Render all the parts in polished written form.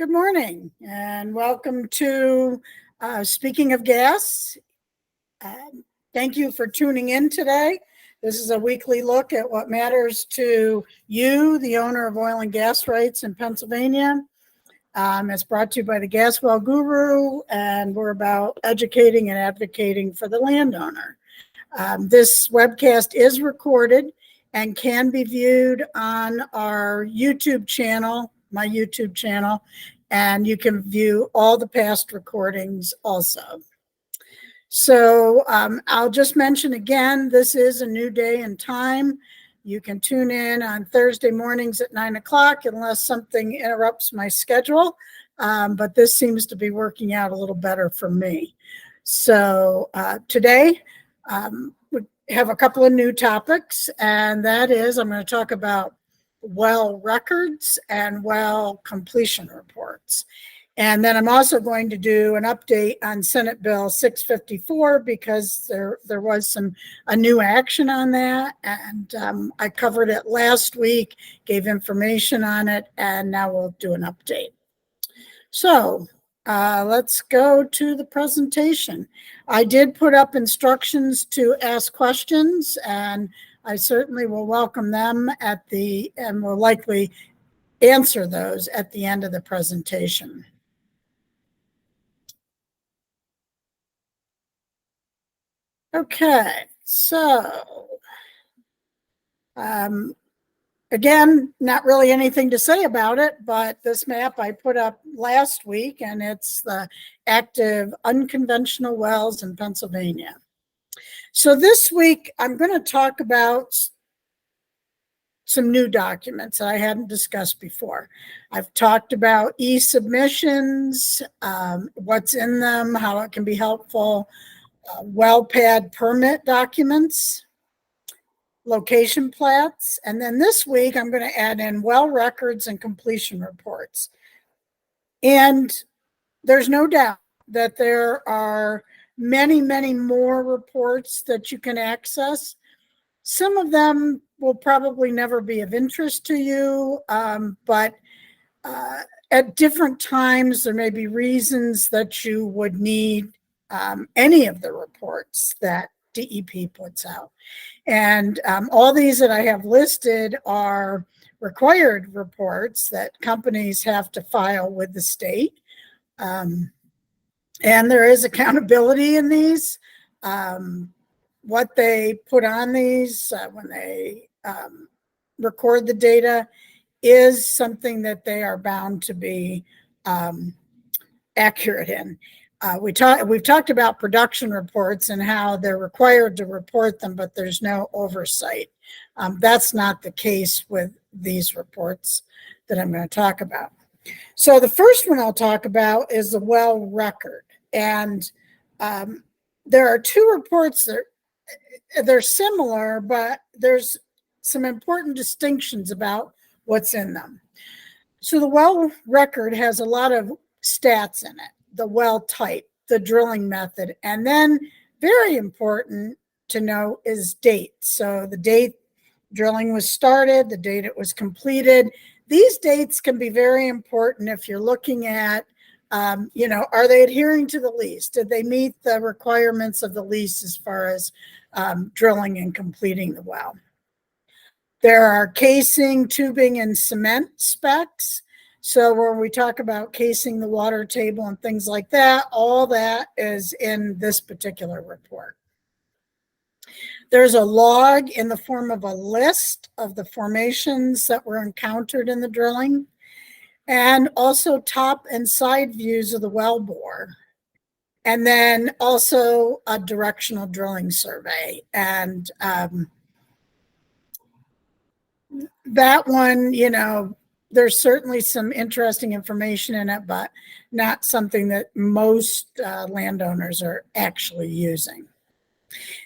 Good morning and welcome to Speaking of Gas. Thank you for tuning in today. This is a weekly look at what matters to you, the owner of oil and gas rights in Pennsylvania. It's brought to you by the GasWellGuru, and we're about educating and advocating for the landowner. This webcast is recorded and can be viewed on our YouTube channel, my YouTube channel, and you can view all the past recordings also. So I'll just mention again, this is a new day and time. You can tune in on Thursday mornings at 9 o'clock unless something interrupts my schedule, but this seems to be working out a little better for me. So today we have a couple of new topics, and that is I'm going to talk about well records and well completion reports. And then I'm also going to do an update on Senate Bill 654 because there was a new action on that, and I covered it last week, gave information on it, and now we'll do an update. So let's go to the presentation. I did put up instructions to ask questions, and I certainly will welcome them and will likely answer those at the end of the presentation. Okay, so again, not really anything to say about it, but this map I put up last week, and it's the active unconventional wells in Pennsylvania. So this week, I'm going to talk about some new documents that I hadn't discussed before. I've talked about e-submissions, what's in them, how it can be helpful, well pad permit documents, location plats, and then this week I'm going to add in well records and completion reports. And there's no doubt that there are many, many more reports that you can access. Some of them will probably never be of interest to you, but at different times there may be reasons that you would need any of the reports that DEP puts out. And all these that I have listed are required reports that companies have to file with the state. And there is accountability in these. What they put on these when they record the data is something that they are bound to be accurate in. We've talked about production reports and how they're required to report them, but there's no oversight. That's not the case with these reports that I'm going to talk about. So the first one I'll talk about is the well record. And there are two reports that they're similar, but there's some important distinctions about what's in them. So the well record has a lot of stats in it. The well type, the drilling method, and then very important to know is date. So the date drilling was started, the date it was completed. These dates can be very important if you're looking at, are they adhering to the lease? Did they meet the requirements of the lease as far as drilling and completing the well? There are casing, tubing, and cement specs. So when we talk about casing the water table and things like that, all that is in this particular report. There's a log in the form of a list of the formations that were encountered in the drilling, and also top and side views of the well bore. And then also a directional drilling survey. And that one, there's certainly some interesting information in it, but not something that most landowners are actually using.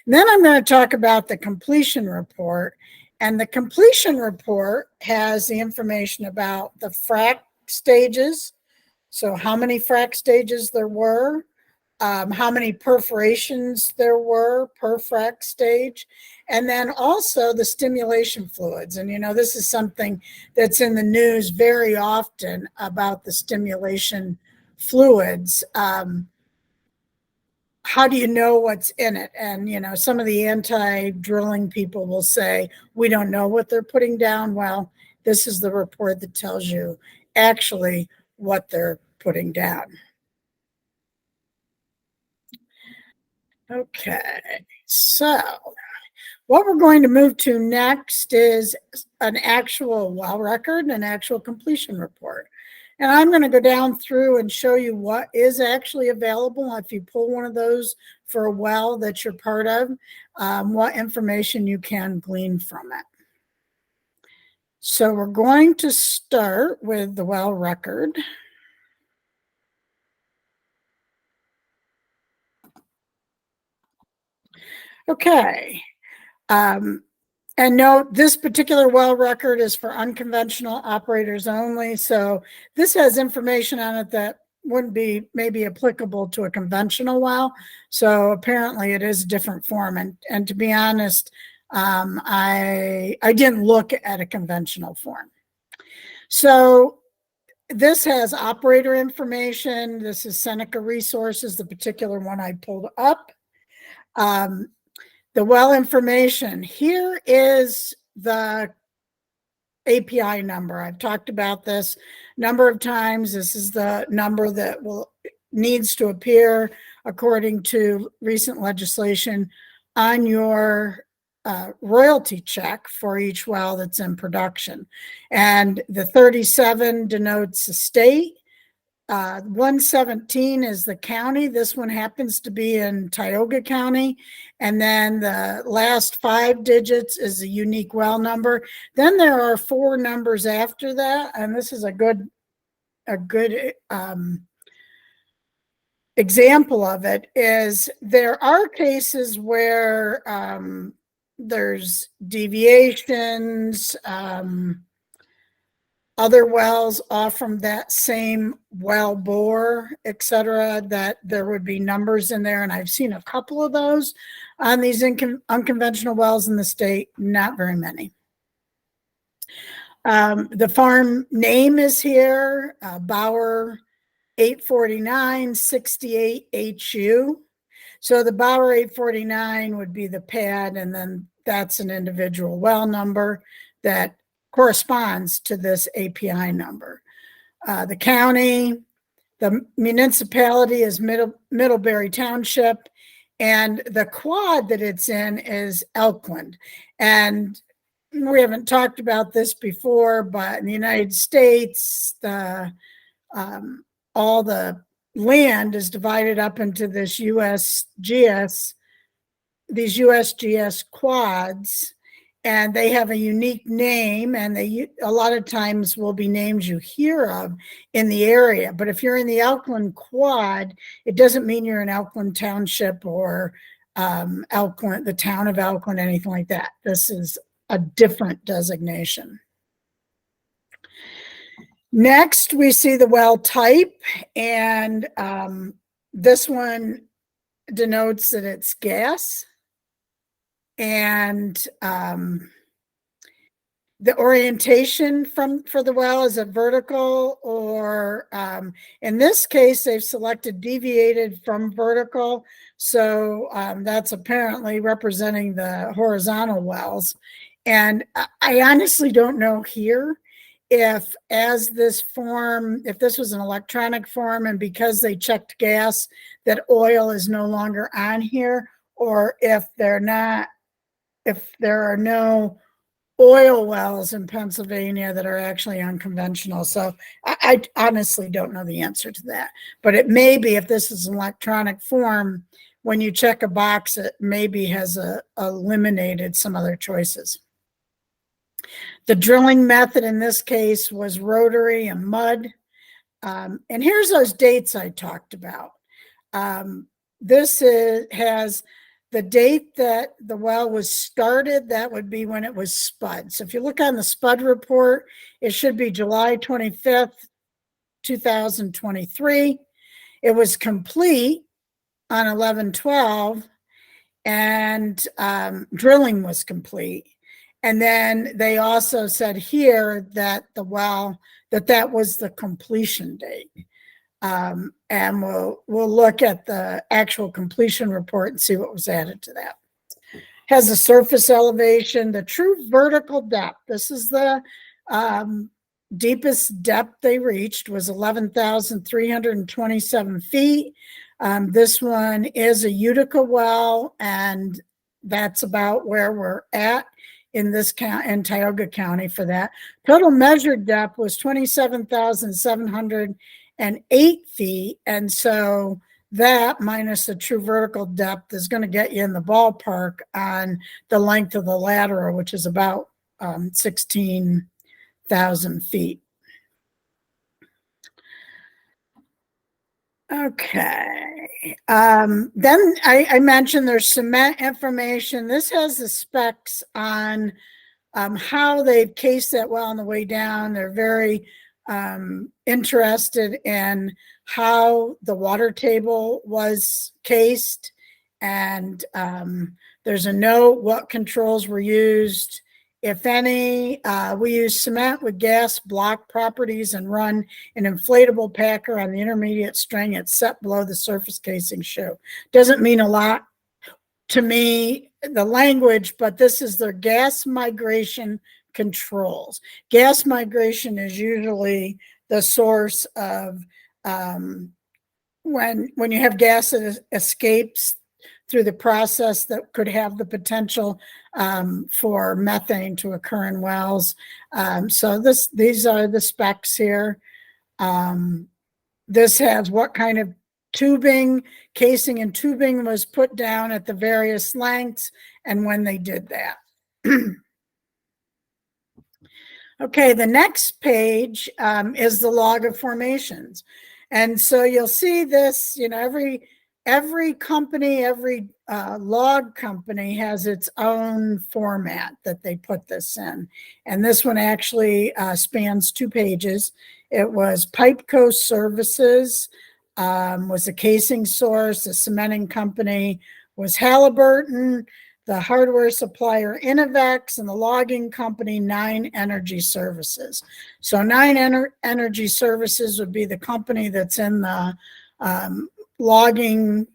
And then I'm going to talk about the completion report. And the completion report has the information about the frac stages. So how many frac stages there were, how many perforations there were per frac stage, and then also the stimulation fluids. And, this is something that's in the news very often about the stimulation fluids. How do you know what's in it? And, some of the anti-drilling people will say, we don't know what they're putting down. Well, this is the report that tells you actually what they're putting down. Okay, so what we're going to move to next is an actual well record, an actual completion report. And I'm going to go down through and show you what is actually available if you pull one of those for a well that you're part of, what information you can glean from it. So we're going to start with the well record. Okay. And note, this particular well record is for unconventional operators only. So this has information on it that wouldn't be maybe applicable to a conventional well. So apparently it is a different form. And to be honest, I didn't look at a conventional form. So this has operator information. This is Seneca Resources, the particular one I pulled up. The well information, here is the API number. I've talked about this a number of times. This is the number that needs to appear according to recent legislation on your royalty check for each well that's in production. And the 37 denotes the state. 117 is the county. This one happens to be in Tioga County. And then the last 5 digits is a unique well number. Then there are 4 numbers after that. And this is a good example of it. Is there are cases where there's deviations, other wells off from that same well bore, et cetera, that there would be numbers in there. And I've seen a couple of those on these unconventional wells in the state, not very many. The farm name is here, Bauer 849-68HU. So the Bauer 849 would be the pad, and then that's an individual well number that corresponds to this API number. The county, the municipality is Middlebury Township, and the quad that it's in is Elkland. And we haven't talked about this before, but in the United States, all the land is divided up into this USGS, these USGS quads, and they have a unique name, and they a lot of times will be names you hear of in the area. But if you're in the Elkland quad, it doesn't mean you're in Elkland Township or Elkland, the town of Elkland, anything like that. This is a different designation. Next, we see the well type, and this one denotes that it's gas. And the orientation for the well is a vertical, or in this case, they've selected deviated from vertical. So that's apparently representing the horizontal wells. And I honestly don't know here if this was an electronic form and because they checked gas, that oil is no longer on here, or if there are no oil wells in Pennsylvania that are actually unconventional. So I honestly don't know the answer to that. But it may be, if this is an electronic form, when you check a box, it maybe has eliminated some other choices. The drilling method in this case was rotary and mud. And here's those dates I talked about. This has the date that the well was started. That would be when it was spud. So if you look on the spud report, it should be July 25th, 2023. It was complete on 11/12, and drilling was complete. And then they also said here that the well, that was the completion date. And we'll look at the actual completion report and see what was added to that. Has the surface elevation, the true vertical depth. This is the deepest depth they reached was 11,327 feet. This one is a Utica well, and that's about where we're at in this county, in Tioga County, for that. Total measured depth was 27,708 feet, and so that minus the true vertical depth is going to get you in the ballpark on the length of the lateral, which is about 16,000 feet. Okay. Then I mentioned there's cement information. This has the specs on how they've cased that well on the way down. They're very interested in how the water table was cased, and there's a note what controls were used, if any. We use cement with gas block properties and run an inflatable packer on the intermediate string. It's set below the surface casing shoe. Doesn't mean a lot to me, the language, but this is their gas migration controls. Gas migration is usually the source of when you have gas that escapes through the process that could have the potential for methane to occur in wells. So these are the specs here. This has what kind of tubing, casing and tubing was put down at the various lengths and when they did that. Okay, the next page is the log of formations. And so you'll see this, you know, every company, every log company has its own format that they put this in. And this one actually spans 2 pages. It was Pipeco Services, was a casing source. The cementing company was Halliburton, the hardware supplier Innovex, and the logging company 9 Energy Services. So 9 Energy Services would be the company that's in the logging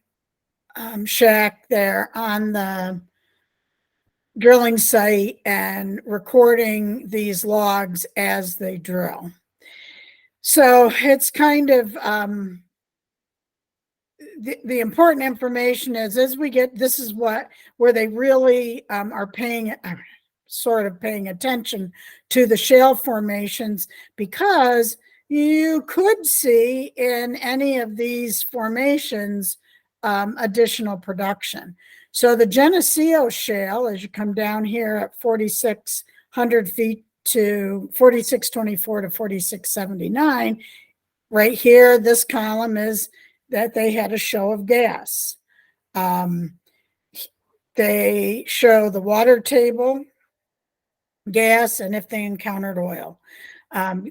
shack there on the drilling site and recording these logs as they drill. So it's kind of the important information is as we get, this is where they really are paying attention to the shale formations, because you could see in any of these formations additional production. So the Geneseo Shale, as you come down here at 4,600 feet to 4,624 to 4,679, right here, this column is that they had a show of gas. They show the water table, gas, and if they encountered oil.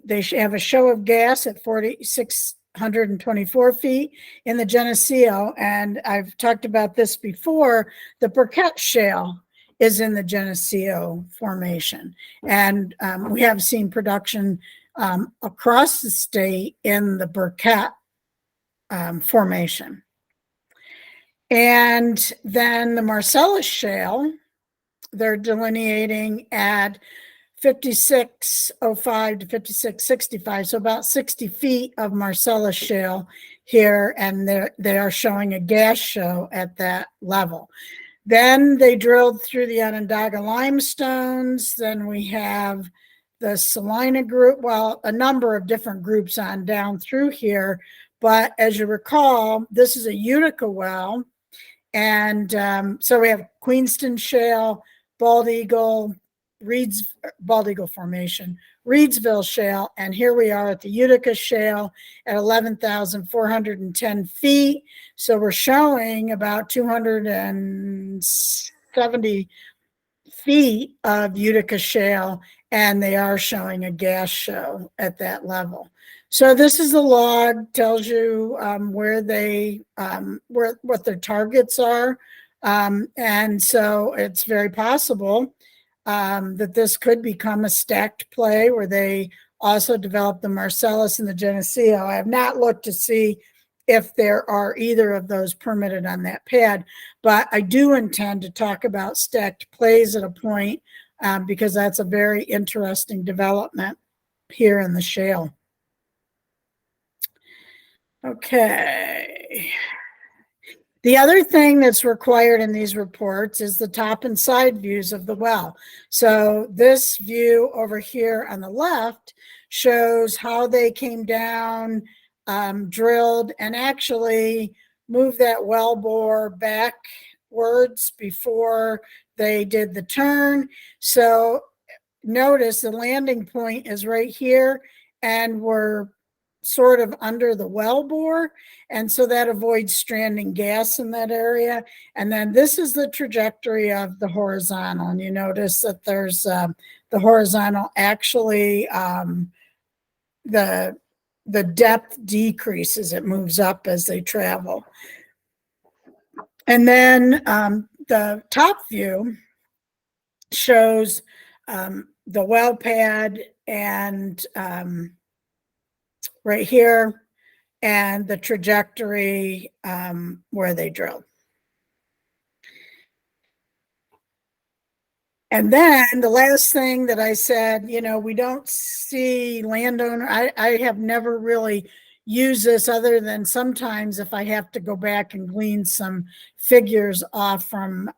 They have a show of gas at 4,624 feet in the Geneseo, and I've talked about this before. The Burkett Shale is in the Geneseo formation, and we have seen production across the state in the Burkett formation. And then the Marcellus Shale, they're delineating at 5605 to 5665, so about 60 feet of Marcellus Shale here, and they are showing a gas show at that level. Then they drilled through the Onondaga limestones. Then we have the Salina group, well, a number of different groups on down through here. But as you recall, this is a Utica well. And so we have Queenston Shale, Bald Eagle Formation, Reedsville Shale, and here we are at the Utica Shale at 11,410 feet. So we're showing about 270 feet of Utica Shale, and they are showing a gas show at that level. So this is the log, tells you where they what their targets are, and so it's very possible that this could become a stacked play where they also develop the Marcellus and the Geneseo. I have not looked to see if there are either of those permitted on that pad, but I do intend to talk about stacked plays at a point because that's a very interesting development here in the shale. Okay. The other thing that's required in these reports is the top and side views of the well. So this view over here on the left shows how they came down, drilled, and actually moved that well bore backwards before they did the turn. So notice the landing point is right here, and we're sort of under the well bore, and so that avoids stranding gas in that area. And then this is the trajectory of the horizontal, and you notice that there's the horizontal actually the depth decreases, it moves up as they travel. And then the top view shows the well pad and right here, and the trajectory where they drilled. And then the last thing that I said, we don't see landowner. I have never really used this other than sometimes if I have to go back and glean some figures off from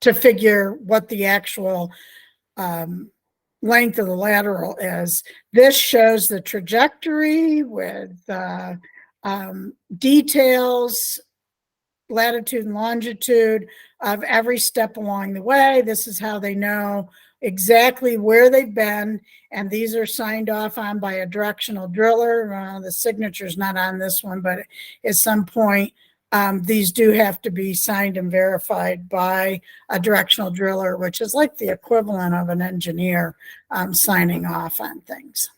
to figure what the actual length of the lateral is. This shows the trajectory with details, latitude and longitude of every step along the way. This is how they know exactly where they've been, and these are signed off on by a directional driller. The signature's not on this one, but at some point these do have to be signed and verified by a directional driller, which is like the equivalent of an engineer signing off on things.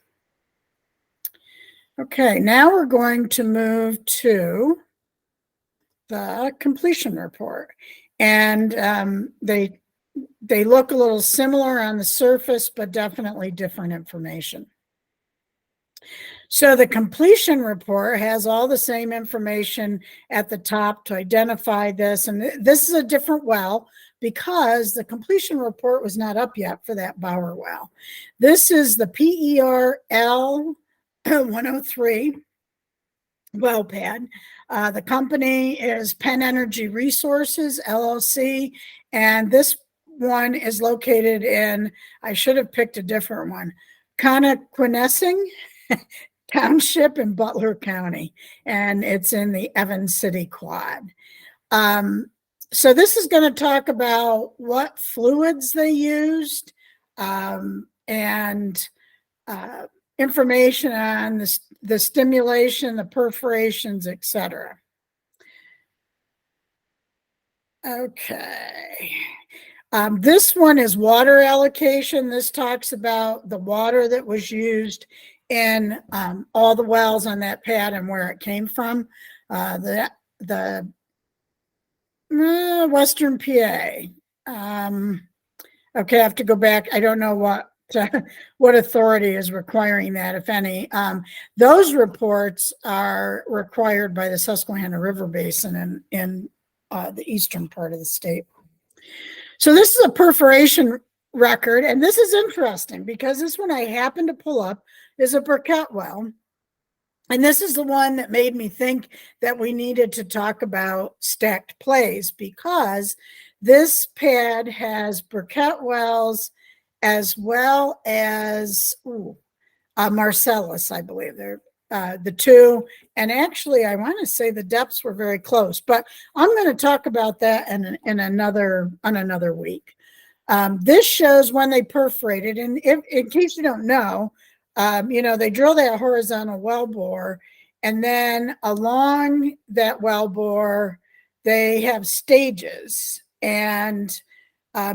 Okay, now we're going to move to the completion report. And they look a little similar on the surface, but definitely different information. So the completion report has all the same information at the top to identify this. And this is a different well because the completion report was not up yet for that Bauer well. This is the PERL 103 well pad. The company is Penn Energy Resources, LLC, and this one is located in, I should have picked a different one, Connoquenessing Township in Butler County, and it's in the Evans City Quad. So this is going to talk about what fluids they used and information on the stimulation, the perforations, etc. Okay. This one is water allocation. This talks about the water that was used in all the wells on that pad and where it came from. The Western PA. Okay, I have to go back. I don't know what authority is requiring that, if any. Those reports are required by the Susquehanna River Basin in the eastern part of the state. So this is a perforation record, and this is interesting because this one I happened to pull up is a Burkett well. And this is the one that made me think that we needed to talk about stacked plays, because this pad has Burkett wells as well as Marcellus, I believe. They're the two. And actually, I want to say the depths were very close, but I'm going to talk about that in another week. This shows when they perforated, and in case you don't know, they drill that horizontal well bore, and then along that well bore, they have stages, and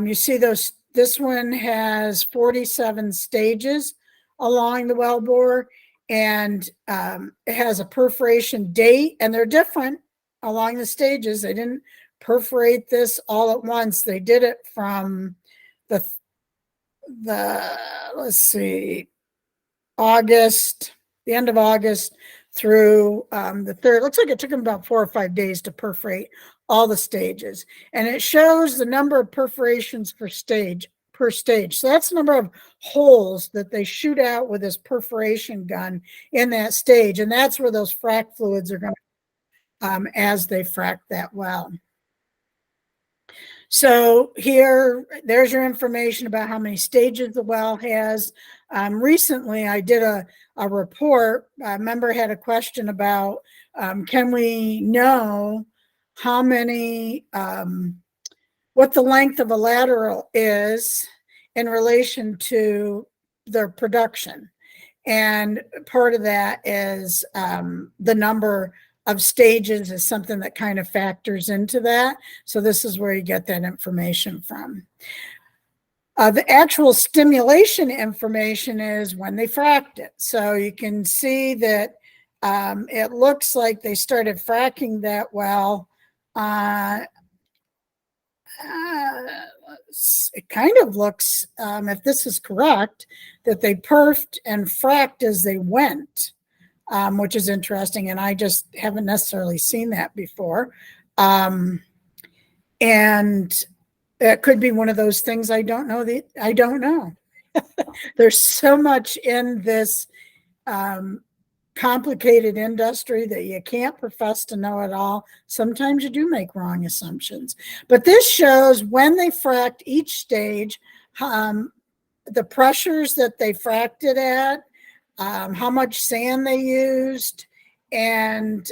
you see those. This one has 47 stages along the well bore, and it has a perforation date, and they're different along the stages. They didn't perforate this all at once. They did it from the let's see, August, the end of August through the 3rd. Looks like it took them about 4 or 5 days to perforate all the stages. And it shows the number of perforations per stage. So that's the number of holes that they shoot out with this perforation gun in that stage. And that's where those frac fluids are going to, as they frac that well. So there's your information about how many stages the well has. Recently, I did a report. A member had a question about, can we know how many, what the length of a lateral is in relation to their production. And part of that is the number of stages is something that kind of factors into that. So this is where you get that information from. The actual stimulation information is when they fracked it. So you can see that it looks like they started fracking that well. It kind of looks, if this is correct, that they perfed and fracked as they went. Which is interesting, and I just haven't necessarily seen that before. And it could be one of those things I don't know. I don't know. There's so much in this complicated industry that you can't profess to know it all. Sometimes you do make wrong assumptions. But this shows when they fracked each stage, the pressures that they fracked it at, how much sand they used, and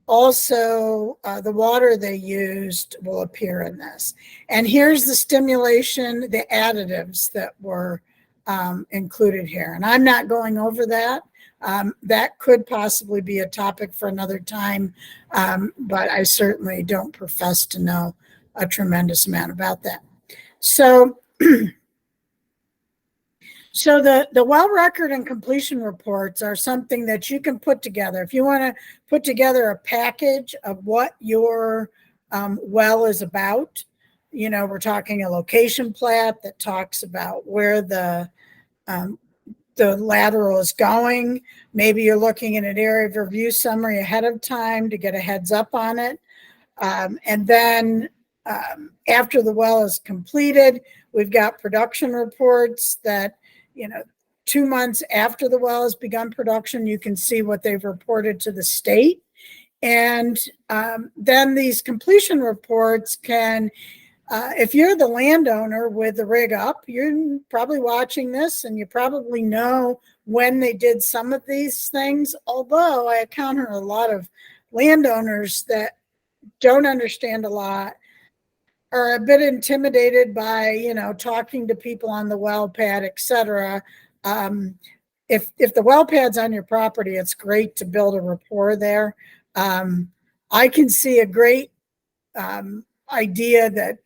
also the water they used will appear in this. And here's the stimulation, the additives that were included here. And I'm not going over that. That could possibly be a topic for another time, but I certainly don't profess to know a tremendous amount about that. So So the well record and completion reports are something that you can put together. If you want to put together a package of what your well is about, we're talking a location plat that talks about where the lateral is going. Maybe you're looking at an area of review summary ahead of time to get a heads up on it. And then after the well is completed, we've got production reports that 2 months after the well has begun production, you can see what they've reported to the state. And then these completion reports can, if you're the landowner with the rig up, you're probably watching this and you probably know when they did some of these things. Although I encounter a lot of landowners that don't understand a lot, are a bit intimidated by, talking to people on the well pad, etc. If the well pad's on your property, it's great to build a rapport there. I can see a great idea that,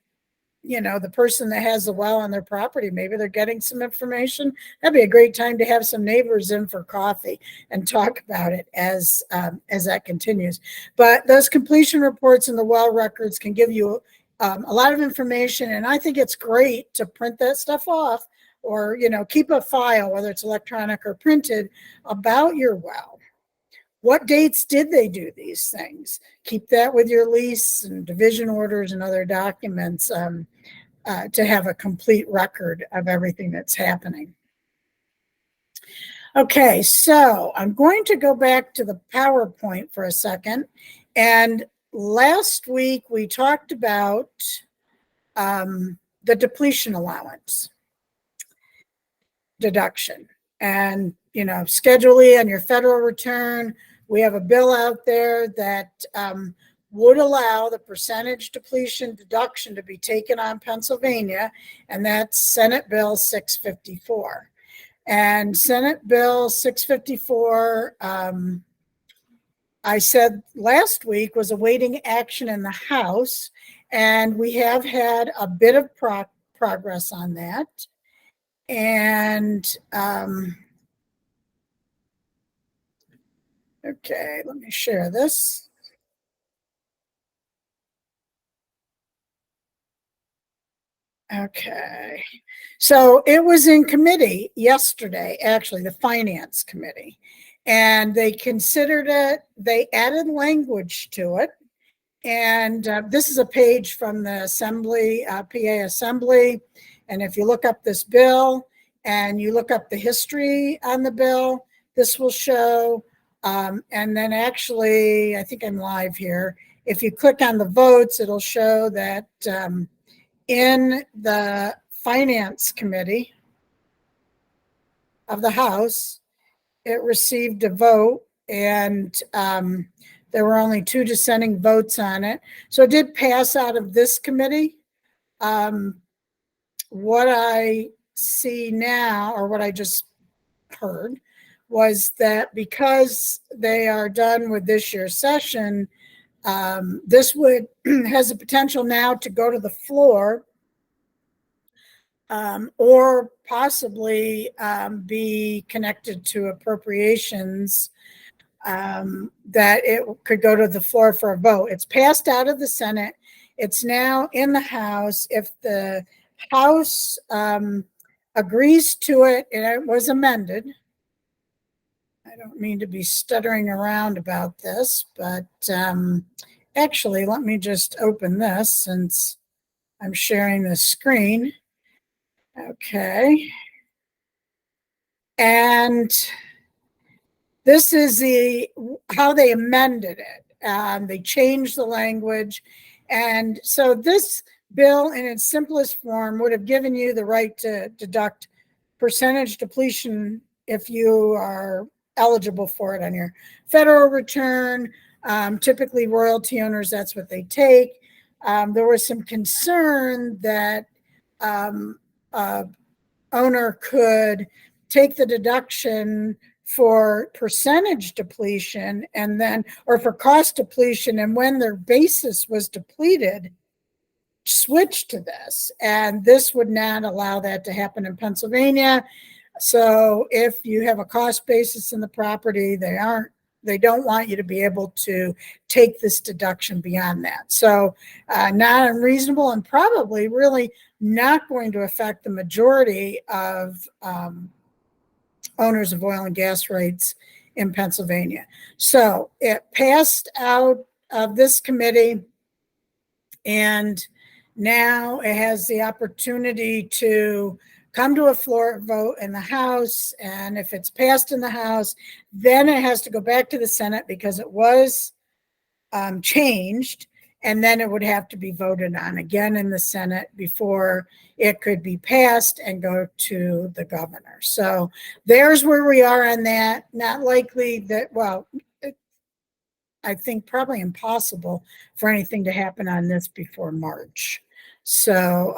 the person that has the well on their property, maybe they're getting some information. That'd be a great time to have some neighbors in for coffee and talk about it as that continues. But those completion reports and the well records can give you a lot of information, and I think it's great to print that stuff off or, keep a file, whether it's electronic or printed, about your well. What dates did they do these things? Keep that with your lease and division orders and other documents to have a complete record of everything that's happening. Okay, so I'm going to go back to the PowerPoint for a second. And last week we talked about the depletion allowance deduction. And, Schedule E on your federal return, we have a bill out there that would allow the percentage depletion deduction to be taken on Pennsylvania, and that's Senate Bill 654. And Senate Bill 654, I said last week, was awaiting action in the House, and we have had a bit of progress on that. And Okay, let me share this. Okay. So it was in committee yesterday, actually, the finance committee, and they considered it, they added language to it. And this is a page from the Assembly, PA Assembly. And if you look up this bill and you look up the history on the bill, this will show. And then actually, I think I'm live here. If you click on the votes, it'll show that in the Finance Committee of the House, it received a vote, and there were only 2 dissenting votes on it. So it did pass out of this committee. What I see now, or what I just heard, was that because they are done with this year's session, this would has the potential now to go to the floor, or possibly be connected to appropriations, that it could go to the floor for a vote. It's passed out of the Senate. It's now in the House. If the House agrees to it, and it was amended. I don't mean to be stuttering around about this, but actually, let me just open this since I'm sharing the screen. Okay. And this is how they amended it. They changed the language. And so this bill in its simplest form would have given you the right to deduct percentage depletion if you are eligible for it on your federal return. Typically royalty owners, that's what they take. There was some concern that owner could take the deduction for percentage depletion and then, or for cost depletion, and when their basis was depleted, switch to this. And this would not allow that to happen in Pennsylvania. So if you have a cost basis in the property, they don't want you to be able to take this deduction beyond that. So not unreasonable, and probably really not going to affect the majority of owners of oil and gas rights in Pennsylvania. So it passed out of this committee, and now it has the opportunity to come to a floor vote in the House. And if it's passed in the House, then it has to go back to the Senate because it was changed. And then it would have to be voted on again in the Senate before it could be passed and go to the governor. So there's where we are on that. Not likely that, well, I think probably impossible for anything to happen on this before March. So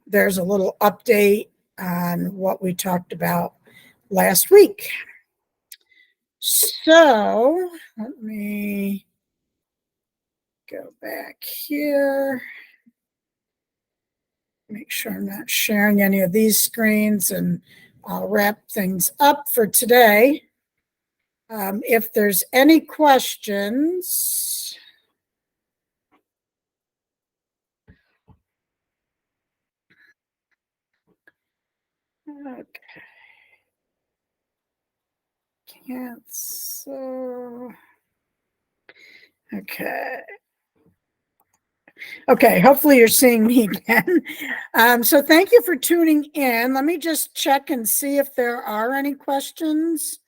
there's a little update on what we talked about last week. So let me go back here. Make sure I'm not sharing any of these screens, and I'll wrap things up for today. If there's any questions. Okay. Cancel. Okay. Okay, hopefully you're seeing me again. So thank you for tuning in. Let me just check and see if there are any questions.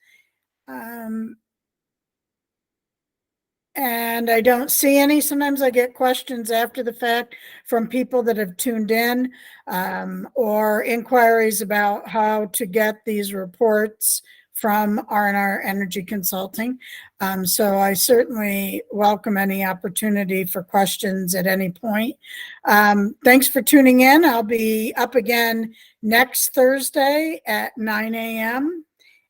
And I don't see any. Sometimes I get questions after the fact from people that have tuned in, or inquiries about how to get these reports from R&R Energy Consulting. So I certainly welcome any opportunity for questions at any point. Thanks for tuning in. I'll be up again next Thursday at 9 a.m.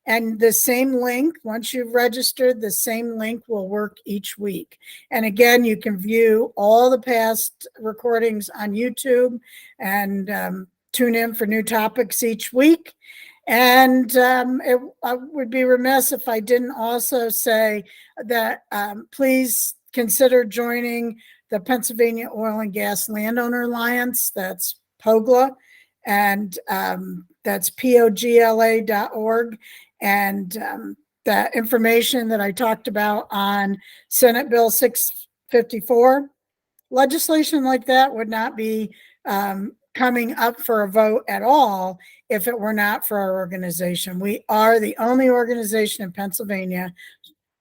And the same link, once you've registered, the same link will work each week. And again, you can view all the past recordings on YouTube and tune in for new topics each week. And I would be remiss if I didn't also say that please consider joining the Pennsylvania Oil and Gas Landowner Alliance. That's POGLA, and that's POGLA.org. And that information that I talked about on Senate Bill 654, legislation like that would not be coming up for a vote at all if it were not for our organization. We are the only organization in Pennsylvania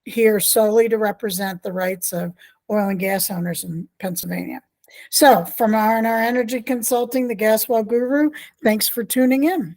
here solely to represent the rights of oil and gas owners in Pennsylvania. So from R&R Energy Consulting, the GasWellGuru, thanks for tuning in.